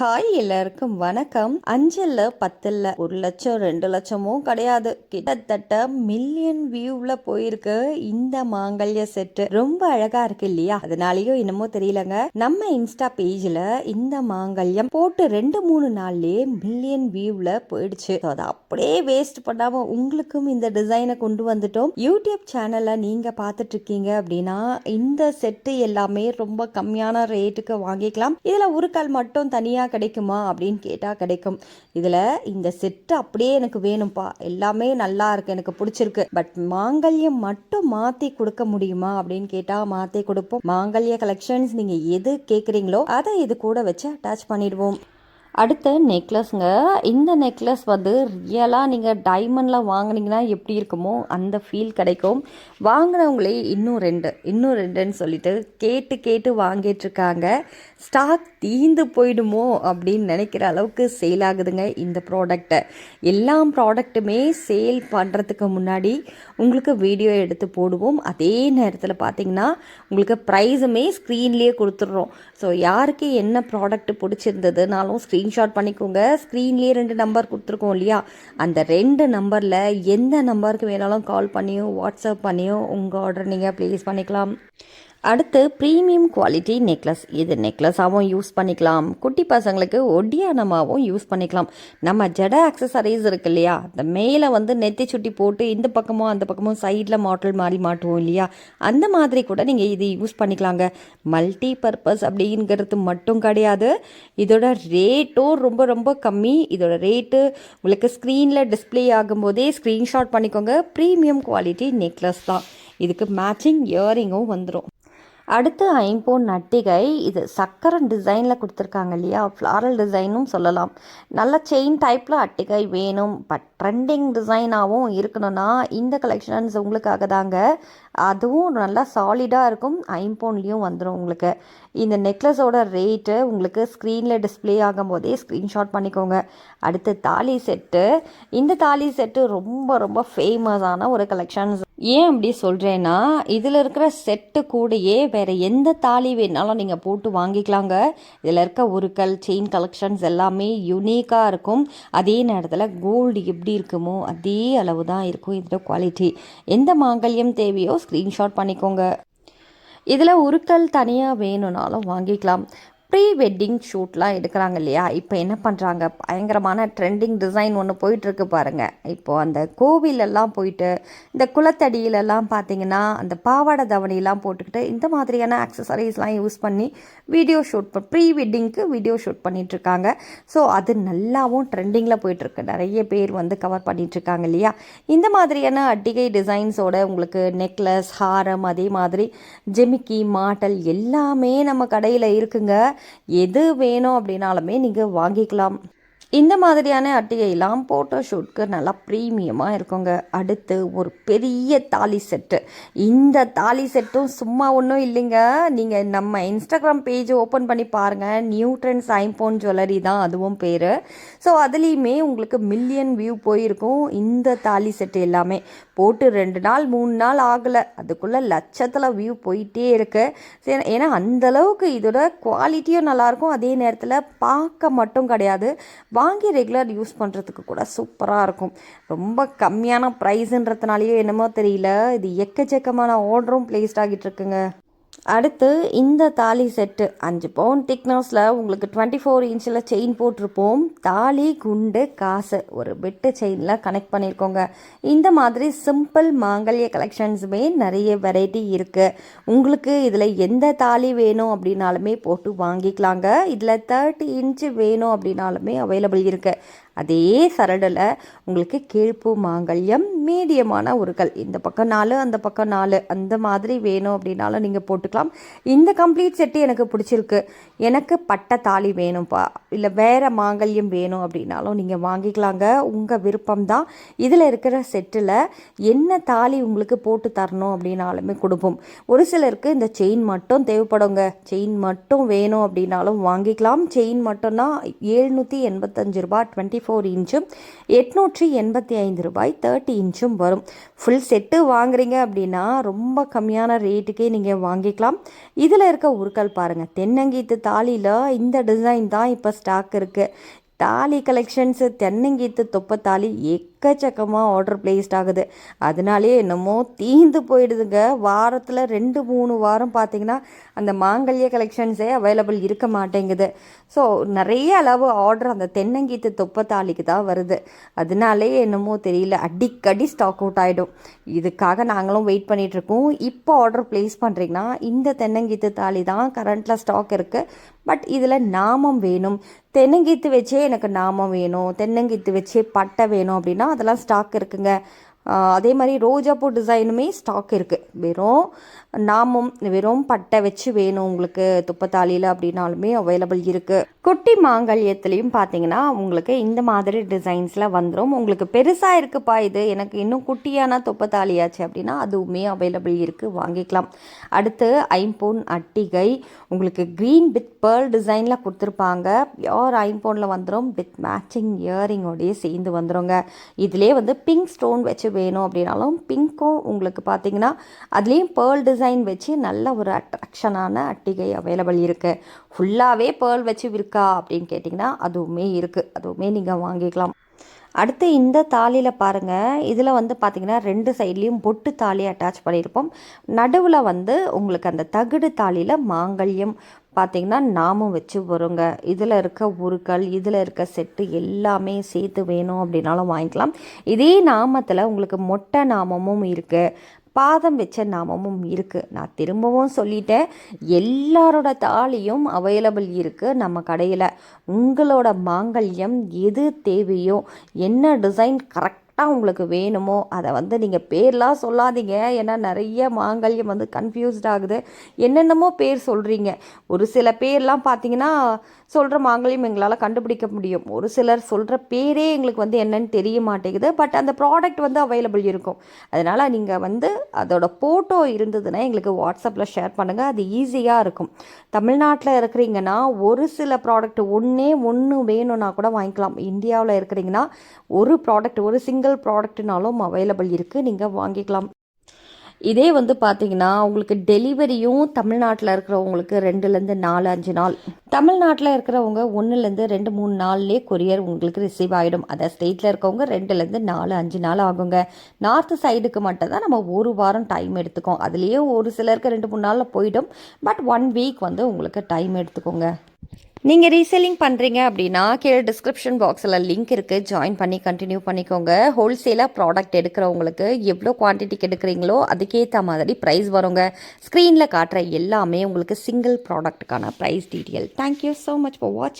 Hi எல்லாருக்கும் வணக்கம். 5ல் 10ல் 1 லட்சம் 2 லட்சமும் கிடையாது, கிட்டத்தட்ட மில்லியன் வியூவில் போயிருக்கு இந்த மாங்கல்ய செட்டு. ரொம்ப அழகா இருக்கு இல்லையா? அதனாலயோ என்னமோ தெரியலங்க, நம்ம இன்ஸ்டா பேஜ்ல இந்த மாங்கல்யம் போட்டு 2-3 நாள்லயே மில்லியன் வியூவில் போயிடுச்சு. அதை அப்படியே வேஸ்ட் பண்ணாம உங்களுக்கும் இந்த டிசைனை கொண்டு வந்துட்டோம். யூடியூப் சேனல்ல நீங்க பார்த்துட்டு இருக்கீங்க அப்படின்னா இந்த செட்டு எல்லாமே ரொம்ப கம்மியான ரேட்டுக்கு வாங்கிக்கலாம். இதுல ஒரு கால் மட்டும் தனியா கிடைக்குமா அப்படின்னு கேட்டால் கிடைக்கும். இதில் இந்த செட்டு அப்படியே எனக்கு வேணும்ப்பா, எல்லாமே நல்லா இருக்கு, எனக்கு பிடிச்சிருக்கு, பட் மாங்கல்யம் மட்டும் மாற்றி கொடுக்க முடியுமா அப்படின்னு கேட்டால் மாற்றி கொடுப்போம். மாங்கல்ய கலெக்ஷன்ஸ் நீங்கள் எது கேட்குறீங்களோ அதை இது கூட வச்சு அட்டாச் பண்ணிடுவோம். அடுத்த நெக்லஸ்ங்க. இந்த நெக்லஸ் வந்து ரியலாக நீங்கள் டைமண்டில் வாங்கினீங்கன்னா எப்படி இருக்குமோ அந்த ஃபீல் கிடைக்கும். வாங்கினவங்களே இன்னும் ரெண்டுன்னு சொல்லிட்டு கேட்டு வாங்கிட்டுருக்காங்க. ஸ்டாக் தீந்து போயிடுமோ அப்படின்னு நினைக்கிற அளவுக்கு சேல் ஆகுதுங்க இந்த ப்ராடக்டை. எல்லா ப்ராடக்ட்டுமே சேல் பண்ணுறதுக்கு முன்னாடி உங்களுக்கு வீடியோ எடுத்து போடுவோம். அதே நேரத்தில் பார்த்தீங்கன்னா உங்களுக்கு ப்ரைஸுமே ஸ்க்ரீன்லேயே கொடுத்துட்றோம். ஸோ யாருக்கு என்ன ப்ராடக்ட் பிடிச்சிருந்ததுனாலும் ஸ்க்ரீன்ஷாட் பண்ணிக்கோங்க. ஸ்க்ரீன்லேயே 2 நம்பர் கொடுத்துருக்கோம் இல்லையா, அந்த 2 நம்பரில் எந்த நம்பருக்கு வேணாலும் கால் பண்ணியோ வாட்ஸ்அப் பண்ணியோ உங்கள் ஆர்டர் நீங்கள் ப்ளேஸ் பண்ணிக்கலாம். அடுத்து ப்ரீமியம் குவாலிட்டி நெக்லஸ். இது நெக்லஸாகவும் யூஸ் பண்ணிக்கலாம், குட்டி பசங்களுக்கு ஒட்டியானமாகவும் யூஸ் பண்ணிக்கலாம். நம்ம ஜட ஆக்சசரிஸ் இருக்கு இல்லையா, அந்த மேலே வந்து நெத்தி சுட்டி போட்டு இந்த பக்கமும் அந்த பக்கமும் சைடில் மாட்டல் மாதிரி மாட்டுவோம் இல்லையா, அந்த மாதிரி கூட நீங்கள் இது யூஸ் பண்ணிக்கலாங்க. மல்டி பர்பஸ் அப்படிங்கிறது மட்டும் கிடையாது, இதோட ரேட்டும் ரொம்ப ரொம்ப கம்மி. இதோட ரேட்டு உங்களுக்கு ஸ்க்ரீனில் டிஸ்பிளே ஆகும்போதே ஸ்க்ரீன்ஷாட் பண்ணிக்கோங்க. ப்ரீமியம் குவாலிட்டி நெக்லஸ் தான். இதுக்கு மேட்சிங் இயரிங்கும் வந்துடும். அடுத்து ஐம்பொன் நட்டிகை. இது சக்கரம் டிசைனில் கொடுத்துருக்காங்க இல்லையா, ஃப்ளாரல் டிசைனும் சொல்லலாம். நல்ல செயின் டைப்பில் அட்டிகை வேணும், பட் ட்ரெண்டிங் டிசைனாகவும் இருக்கணும்னா இந்த கலெக்ஷன்ஸ் உங்களுக்காக தாங்க. அதுவும் நல்லா சாலிடாக இருக்கும், ஐம்பொன்லேயும் வந்துடும் உங்களுக்கு. இந்த நெக்லஸோட ரேட்டு உங்களுக்கு ஸ்க்ரீனில் டிஸ்பிளே ஆகும் போதே ஸ்க்ரீன்ஷாட் பண்ணிக்கோங்க. அடுத்து தாலி செட்டு. இந்த தாலி செட்டு ரொம்ப ரொம்ப ஃபேமஸான ஒரு கலெக்ஷன்ஸ். ஏன் அப்படி சொல்கிறேன்னா, இதில் இருக்கிற செட்டு கூடயே வேறு எந்த தாலி வேணாலும் நீங்கள் போட்டு வாங்கிக்கலாங்க. இதில் இருக்க உருக்கல் செயின் கலெக்ஷன்ஸ் எல்லாமே யூனிக்காக இருக்கும். அதே நேரத்தில் கோல்டு எப்படி இருக்குமோ அதே அளவு தான் இருக்கும் இதோட குவாலிட்டி. எந்த மாங்கல்யம் தேவையோ ஸ்க்ரீன்ஷாட் பண்ணிக்கோங்க. இதில் உருக்கல் தனியாக வேணும்னாலும் வாங்கிக்கலாம். ப்ரீ வெட்டிங் ஷூட்லாம் எடுக்கிறாங்க இல்லையா, இப்போ என்ன பண்ணுறாங்க, பயங்கரமான ட்ரெண்டிங் டிசைன் ஒன்று போயிட்டுருக்கு பாருங்கள். இப்போது அந்த கோவிலெல்லாம் போயிட்டு இந்த குளத்தடியிலெல்லாம் பார்த்தீங்கன்னா அந்த பாவாடை தவணிலாம் போட்டுக்கிட்டு இந்த மாதிரியான ஆக்சசரிஸ்லாம் யூஸ் பண்ணி வீடியோ ஷூட் ப்ரீ வெட்டிங்க்கு வீடியோ ஷூட் பண்ணிகிட்ருக்காங்க. ஸோ அது நல்லாவும் ட்ரெண்டிங்கில் போயிட்டுருக்கு, நிறைய பேர் வந்து கவர் பண்ணிகிட்ருக்காங்க இல்லையா. இந்த மாதிரியான அட்டிகை டிசைன்ஸோட உங்களுக்கு நெக்லஸ், ஹாரம், அதே மாதிரி ஜெமிக்கி, மாட்டல் எல்லாமே நம்ம கடையில் இருக்குங்க. எது வேணும் அப்படின்னாலுமே நீங்கள் வாங்கிக்கலாம். இந்த மாதிரியான அட்டிகையெல்லாம் ஃபோட்டோ ஷூட்க்கு நல்லா ப்ரீமியமாக இருக்குங்க. அடுத்து ஒரு பெரிய தாலி செட்டு. இந்த தாலி செட்டும் சும்மா ஒன்றும் இல்லைங்க, நீங்கள் நம்ம இன்ஸ்டாகிராம் பேஜ் ஓப்பன் பண்ணி பாருங்கள், நியூ ட்ரெண்ட்ஸ் ஐம்பொன் ஜுவல்லரி தான் அதுவும் பேர். ஸோ அதுலேயுமே உங்களுக்கு மில்லியன் வியூ போயிருக்கும் இந்த தாலி செட்டு எல்லாமே. போட்டு 2 நாள் 3 நாள் ஆகலை, அதுக்குள்ளே லட்சத்தில் வியூ போயிட்டே இருக்கு. சரி, ஏன்னா அந்தளவுக்கு இதோட குவாலிட்டியும் நல்லாயிருக்கும், அதே நேரத்தில் பார்க்க மட்டும் கிடையாது, வாங்கி ரெகுலர் யூஸ் பண்ணுறதுக்கு கூட சூப்பராக இருக்கும். ரொம்ப கம்மியான ப்ரைஸுன்றதுனாலேயோ என்னமோ தெரியல, இது எக்கச்சக்கமான ஆர்டரும் பிளேஸ்ட் ஆகிட்டு இருக்குங்க. அடுத்து இந்த தாலி செட்டு 5 பவுன் திக்னஸில் உங்களுக்கு 24 இன்ச்சில் செயின் போட்டிருப்போம். தாலி, குண்டு, காசு ஒரு பெட்டு செயினில் கனெக்ட் பண்ணியிருக்கோங்க. இந்த மாதிரி சிம்பிள் மாங்கல்ய கலெக்ஷன்ஸுமே நிறைய வெரைட்டி இருக்குது. உங்களுக்கு இதில் எந்த தாலி வேணும் அப்படின்னாலுமே போட்டு வாங்கிக்கலாங்க. இதில் 30 இன்ச்சு வேணும் அப்படின்னாலுமே அவைலபிள் இருக்குது. அதே சரடில் உங்களுக்கு கீழ்ப்பு மாங்கல்யம், மீடியமான உருக்கள், இந்த பக்கம் 4 அந்த பக்கம் 4 அந்த மாதிரி வேணும் அப்படின்னாலும் நீங்கள் போட்டுக்கலாம். இந்த கம்ப்ளீட் செட்டு எனக்கு பிடிச்சிருக்கு, எனக்கு பட்டை தாலி வேணும்ப்பா, இல்லை வேறு மாங்கல்யம் வேணும் அப்படின்னாலும் நீங்கள் வாங்கிக்கலாங்க, உங்கள் விருப்பம்தான். இதில் இருக்கிற செட்டில் என்ன தாலி உங்களுக்கு போட்டு தரணும் அப்படின்னாலுமே கொடுப்போம். ஒரு சிலருக்கு இந்த செயின் மட்டும் தேவைப்படுங்க, செயின் மட்டும் வேணும் அப்படின்னாலும் வாங்கிக்கலாம். செயின் மட்டும்னா 785 ரூபா, 24 24 இன்ச்சும் 885 ரூபாய் 30 இன்ச்சும் வரும். ஃபுல் செட்டு வாங்குறீங்க அப்படின்னா ரொம்ப கம்மியான ரேட்டுக்கே நீங்கள் வாங்கிக்கலாம். இதில் இருக்க உருக்கள் பாருங்கள், தென்னங்கீத்து தாலியில் இந்த டிசைன் தான் இப்போ ஸ்டாக் இருக்குது. தாலி கலெக்ஷன்ஸு தென்னங்கீத்து தொப்பை தாலி எக்கச்சக்கமாக ஆர்டர் பிளேஸ்ட் ஆகுது. அதனாலே என்னமோ தீந்து போயிடுதுங்க. வாரத்தில் 2-3 வாரம் பார்த்திங்கன்னா அந்த மாங்கல்ய கலெக்ஷன்ஸே அவைலபிள் இருக்க மாட்டேங்குது. ஸோ நிறைய அளவு ஆர்டர் அந்த தென்னங்கீத்து தொப்பை தாலிக்கு தான் வருது. அதனாலே என்னமோ தெரியல, அடிக்கடி ஸ்டாக் அவுட் ஆகிடும். இதுக்காக நாங்களும் வெயிட் பண்ணிகிட்ருக்கோம். இப்போ ஆர்டர் ப்ளேஸ் பண்ணுறீங்கன்னா இந்த தென்னங்கீத்து தாலி தான் கரண்ட்டில் ஸ்டாக் இருக்குது. பட் இதில் நாமம் வேணும், தென்னங்கீத்து வச்சே எனக்கு நாமம் வேணும், தென்னங்கீத்து வச்சே பட்டை வேணும் அப்படின்னா அதெல்லாம் ஸ்டாக் இருக்குங்க. அதே மாதிரி ரோஜாப்பூ டிசைனுமே ஸ்டாக் இருக்குது. வெறும் நாமம் வெறும் பட்டை வச்சு வேணும் உங்களுக்கு துப்பத்தாலியில் அப்படின்னாலுமே அவைலபிள் இருக்குது. குட்டி மாங்கல்யத்துலேயும் பார்த்தீங்கன்னா உங்களுக்கு இந்த மாதிரி டிசைன்ஸில் வந்துடும். உங்களுக்கு பெருசாக இருக்குப்பா இது எனக்கு இன்னும் குட்டியான துப்பத்தாலியாச்சு அப்படின்னா அதுவுமே அவைலபிள் இருக்குது, வாங்கிக்கலாம். அடுத்து ஐம்பொன் அட்டிகை உங்களுக்கு க்ரீன் வித் பேர்ல் டிசைனில் கொடுத்துருப்பாங்க. பியோர் ஐம்பொனில் வந்துடும், வித் மேட்சிங் இயரிங்கோடையே சேர்ந்து வந்துடுங்க. இதிலே வந்து பிங்க் ஸ்டோன் வச்சு வேணும் அப்படின்னாலும் பிங்க்கும் உங்களுக்கு பார்த்தீங்கன்னா அதுலேயும் பேர்ல் டிசைன் வச்சு நல்ல ஒரு அட்ராக்ஷனான அட்டிகை அவைலபிள் இருக்குது. ஃபுல்லாகவே பேர்ல் வச்சு இருக்கா அப்படின்னு கேட்டிங்கன்னா அதுவுமே இருக்குது, அதுவுமே நீங்கள் வாங்கிக்கலாம். அடுத்து இந்த தாலியில் பாருங்கள், இதில் வந்து பார்த்திங்கன்னா 2 சைட்லேயும் பொட்டு தாலி அட்டாச் பண்ணியிருப்போம். நடுவில் வந்து உங்களுக்கு அந்த தகுடு தாலியில் மாங்கல்யம் பார்த்திங்கன்னா நாமும் வச்சு வருங்க. இதில் இருக்க உருக்கள், இதில் இருக்க செட்டு எல்லாமே சேர்த்து வேணும் அப்படின்னாலும் வாங்கிக்கலாம். இதே நாமத்தில் உங்களுக்கு மொட்டை நாமமும் இருக்குது, பாதம் வச்ச நாமமும் இருக்குது. நான் திரும்பவும் சொல்லிட்டேன், எல்லாரோட தாலியும் அவைலபிள் இருக்குது நம்ம கடையில். உங்களோட மாங்கல்யம் எது தேவையோ, என்ன டிசைன் கரெக்டாக உங்களுக்கு வேணுமோ அதை வந்து நீங்கள் பேர்லாம் சொல்லாதீங்க. ஏன்னா நிறைய மாங்கல்யம் வந்து கன்ஃபியூஸ்ட் ஆகுது, என்னென்னமோ பேர் சொல்கிறீங்க. ஒரு சில பேர்லாம் பார்த்தீங்கன்னா சொல்கிற மாங்கல்யம் எங்களால் கண்டுபிடிக்க முடியும், ஒரு சிலர் சொல்கிற பேரே எங்களுக்கு வந்து என்னன்னு தெரிய மாட்டேங்குது. பட் அந்த ப்ராடக்ட் வந்து அவைலபிள் இருக்கும். அதனால் நீங்கள் வந்து அதோட ஃபோட்டோ இருந்ததுன்னா எங்களுக்கு வாட்ஸ்அப்பில் ஷேர் பண்ணுங்கள், அது ஈஸியாக இருக்கும். தமிழ்நாட்டில் இருக்கிறீங்கன்னா ஒரு சில ப்ராடக்ட் ஒன்று வேணும்னா கூட வாங்கிக்கலாம். இந்தியாவில் இருக்கிறீங்கன்னா ஒரு ப்ராடக்ட், ஒரு சிங்கிள் ப்ராடக்ட்னாலும் அவைலபிள் இருக்குது, நீங்கள் வாங்கிக்கலாம். இதே வந்து பார்த்தீங்கன்னா உங்களுக்கு டெலிவரியும் தமிழ்நாட்டில் இருக்கிறவங்களுக்கு 2-4-5 நாள், தமிழ்நாட்டில் இருக்கிறவங்க 1-2-3 நாள்லேயே கொரியர் உங்களுக்கு ரிசீவ் ஆகிடும். அதை ஸ்டேட்டில் இருக்கவங்க 2-4-5 நாள் ஆகுங்க. நார்த்து சைடுக்கு மட்டும் தான் நம்ம 1 வாரம் டைம் எடுத்துக்கோம். அதுலேயே ஒரு சிலருக்கு 2-3 நாளில் போயிடும். பட் 1 வீக் வந்து உங்களுக்கு டைம் எடுத்துக்கோங்க. நீங்கள் ரீசெல்லிங் பண்ணுறீங்க அப்படின்னா கீழே டிஸ்கிரிப்ஷன் பாக்ஸில் லிங்க் இருக்குது, ஜாயின் பண்ணி கண்டினியூ பண்ணிக்கோங்க. ஹோல்சேலாக ப்ராடக்ட் எடுக்கிறவங்களுக்கு எவ்வளோ குவான்டிட்டிக்கு எடுக்கிறீங்களோ அதுக்கேற்ற மாதிரி ப்ரைஸ் வருங்க. ஸ்க்ரீனில் காட்டுற எல்லாமே உங்களுக்கு சிங்கிள் ப்ராடக்ட்டுக்கான price detail. Thank you so much for வாட்சிங்.